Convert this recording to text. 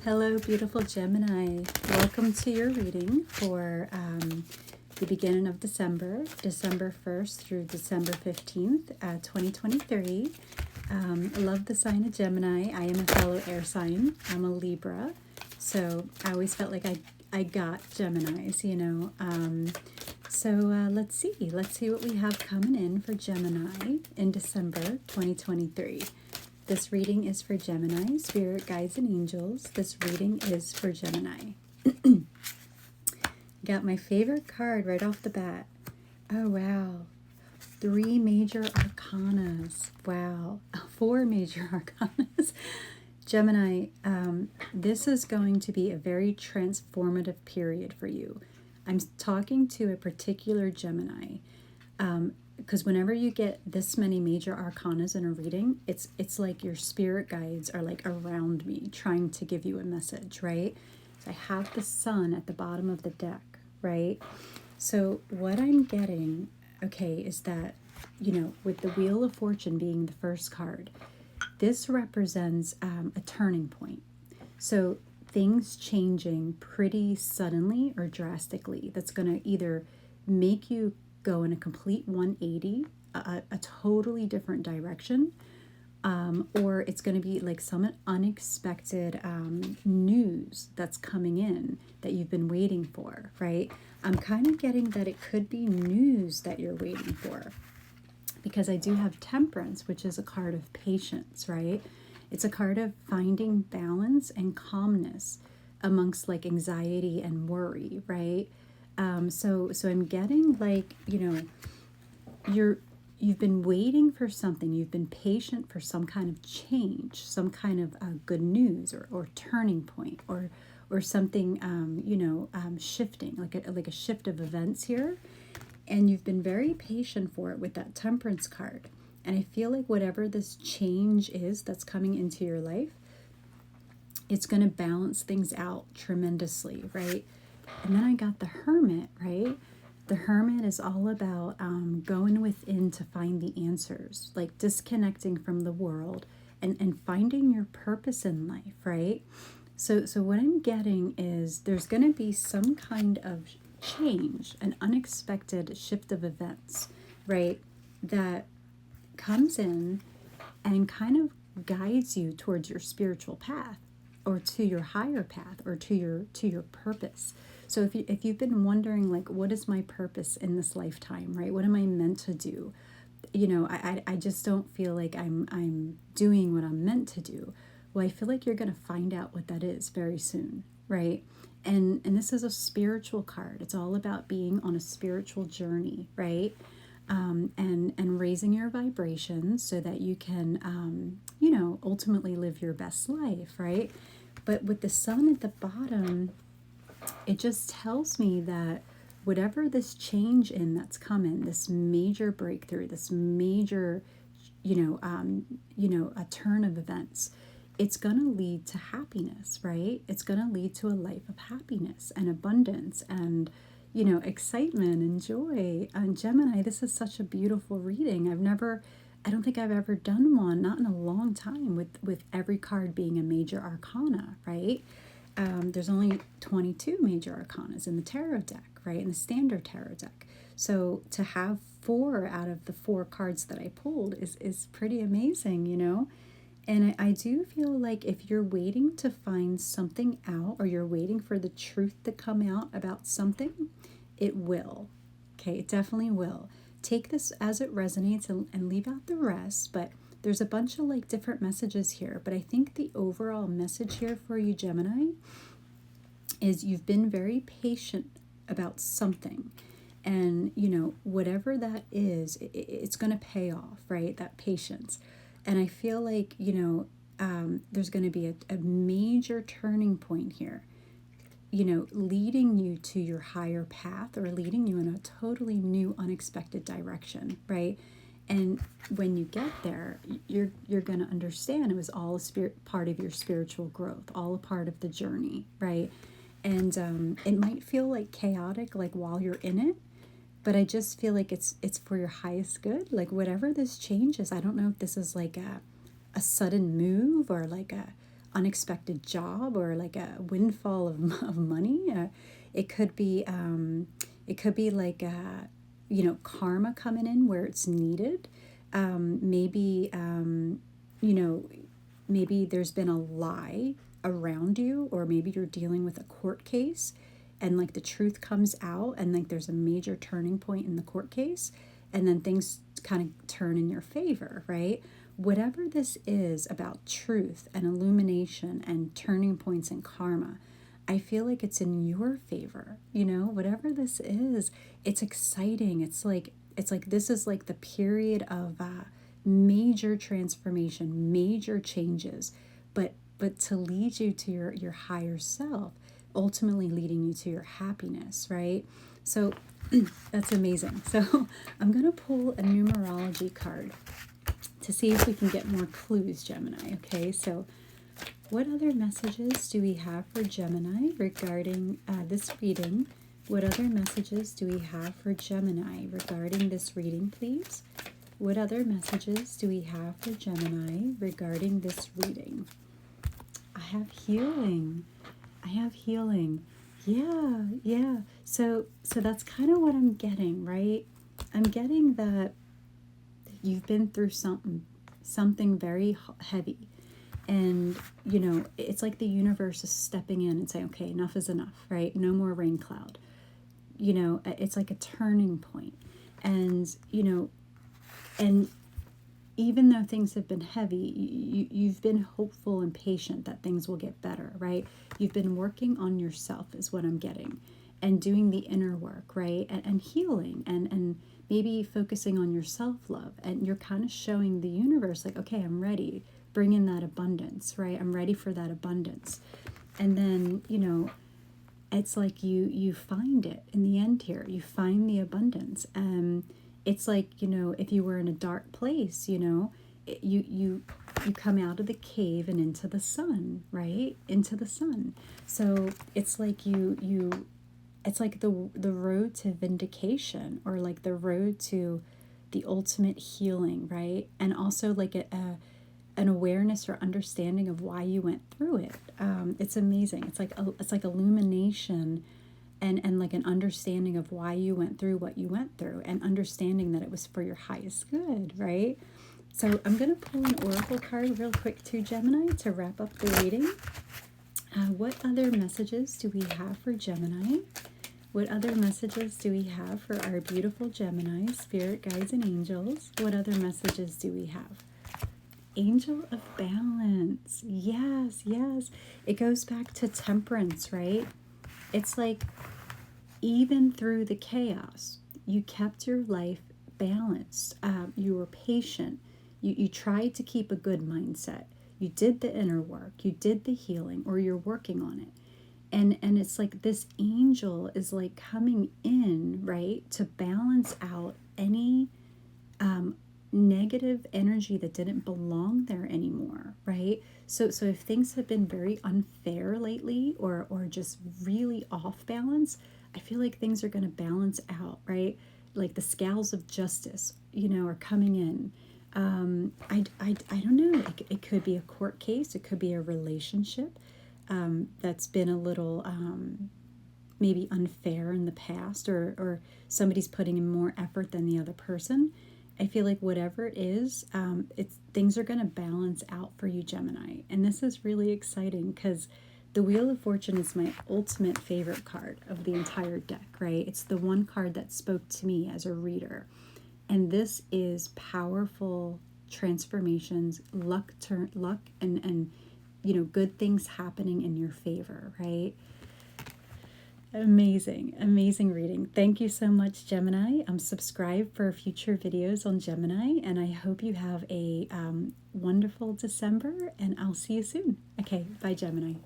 Hello, beautiful Gemini. Welcome to your reading for the beginning of December, December 1st through December 15th, 2023. I love the sign of Gemini. I am a fellow air sign. I'm a Libra. So I always felt like I got Geminis, you know. Let's see. Let's see what we have coming in for Gemini in December 2023. This reading is for Gemini, spirit guides and angels. This reading is for Gemini. Got my favorite card right off the bat. Oh, wow. 3 major arcanas. Wow. 4 major arcanas. Gemini, this is going to be a very transformative period for you. I'm talking to a particular Gemini. Because whenever you get this many major arcanas in a reading, it's like your spirit guides are like around me trying to give you a message, right? So I have the sun at the bottom of the deck, right? So what I'm getting, okay, is that, you know, with the Wheel of Fortune being the first card, this represents a turning point. So things changing pretty suddenly or drastically. That's going to either make you go in a complete 180, a totally different direction, or it's going to be like some unexpected news that's coming in that you've been waiting for, right? I'm kind of getting that it could be news that you're waiting for, because I do have Temperance, which is a card of patience, right? It's a card of finding balance and calmness amongst like anxiety and worry, right? So I'm getting like, you know, you've been waiting for something. You've been patient for some kind of change, some kind of good news or turning point or something, shifting, like a shift of events here. And you've been very patient for it with that Temperance card. And I feel like whatever this change is that's coming into your life, it's going to balance things out tremendously, right? And then I got the Hermit, right? The Hermit is all about going within to find the answers, like disconnecting from the world and finding your purpose in life, right? So what I'm getting is there's going to be some kind of change, an unexpected shift of events, right? That comes in and kind of guides you towards your spiritual path or to your higher path or to your purpose. So if you've been wondering, like, what is my purpose in this lifetime, right? What am I meant to do? You know, I just don't feel like I'm doing what I'm meant to do. Well, I feel like you're going to find out what that is very soon, right? And this is a spiritual card. It's all about being on a spiritual journey, right? And raising your vibrations so that you can, ultimately live your best life, right? But with the sun at the bottom, it just tells me that whatever this change in that's coming, this major breakthrough, this major, a turn of events, it's going to lead to happiness, right? It's going to lead to a life of happiness and abundance and, excitement and joy. And Gemini, this is such a beautiful reading. I don't think I've ever done one, not in a long time, with every card being a major arcana, right? There's only 22 major arcanas in the tarot deck, right? In the standard tarot deck. So to have 4 out of the 4 cards that I pulled is pretty amazing, you know? And I do feel like if you're waiting to find something out or you're waiting for the truth to come out about something, it will. Okay, it definitely will. Take this as it resonates and leave out the rest, but there's a bunch of like different messages here. But I think the overall message here for you, Gemini, is you've been very patient about something. And, whatever that is, it's going to pay off, right? That patience. And I feel like, there's going to be a major turning point here, leading you to your higher path or leading you in a totally new, unexpected direction, right? And when you get there, you're going to understand it was all a part of your spiritual growth, all a part of the journey, right? And it might feel like chaotic, like while you're in it, but I just feel like it's for your highest good. Like whatever this change is, I don't know if this is like a sudden move or like a unexpected job or like a windfall of money. It could be like karma coming in where it's needed. Maybe maybe there's been a lie around you, or maybe you're dealing with a court case and like the truth comes out and like there's a major turning point in the court case, and then things kind of turn in your favor, right? Whatever this is about truth and illumination and turning points and karma, I feel like it's in your favor. Whatever this is, it's exciting. It's like this is like the period of major transformation, major changes, but to lead you to your higher self, ultimately leading you to your happiness, right? So that's amazing. So I'm going to pull a numerology card to see if we can get more clues, Gemini. Okay, so what other messages do we have for Gemini regarding this reading? What other messages do we have for Gemini regarding this reading, please? What other messages do we have for Gemini regarding this reading? I have healing. Yeah. So that's kind of what I'm getting, right? I'm getting that you've been through something very heavy. And, it's like the universe is stepping in and saying, okay, enough is enough, right? No more rain cloud. It's like a turning point. And, and even though things have been heavy, you've been hopeful and patient that things will get better, right? You've been working on yourself is what I'm getting, and doing the inner work, right? And healing and maybe focusing on your self-love. And you're kind of showing the universe like, okay, I'm ready. Bring in that abundance, right? I'm ready for that abundance. And then, it's like you find it in the end here. You find the abundance. It's like, if you were in a dark place, you come out of the cave and into the sun, right? Into the sun. So it's like it's like the road to vindication, or like the road to the ultimate healing, right? And also like an awareness or understanding of why you went through it. It's amazing. It's like illumination and like an understanding of why you went through what you went through, and understanding that it was for your highest good, right? So I'm going to pull an oracle card real quick too, Gemini, to wrap up the reading. What other messages do we have for Gemini? What other messages do we have for our beautiful Gemini, spirit guides and angels? What other messages do we have? Angel of balance. Yes. It goes back to temperance, right? It's like even through the chaos, you kept your life balanced. You were patient. You tried to keep a good mindset. You did the inner work. You did the healing, or you're working on it. And it's like this angel is like coming in, right, to balance out any negative energy that didn't belong there anymore, right? So if things have been very unfair lately, or just really off balance, I feel like things are going to balance out, right? Like the scales of justice, are coming in. I don't know. It could be a court case. It could be a relationship that's been a little maybe unfair in the past, or somebody's putting in more effort than the other person. I feel like whatever it is, things are going to balance out for you, Gemini. And this is really exciting because the Wheel of Fortune is my ultimate favorite card of the entire deck, right? It's the one card that spoke to me as a reader. And this is powerful transformations, luck and good things happening in your favor, right? Amazing reading. Thank you so much, Gemini. Subscribe for future videos on Gemini, and I hope you have a wonderful December, and I'll see you soon. Okay, bye, Gemini.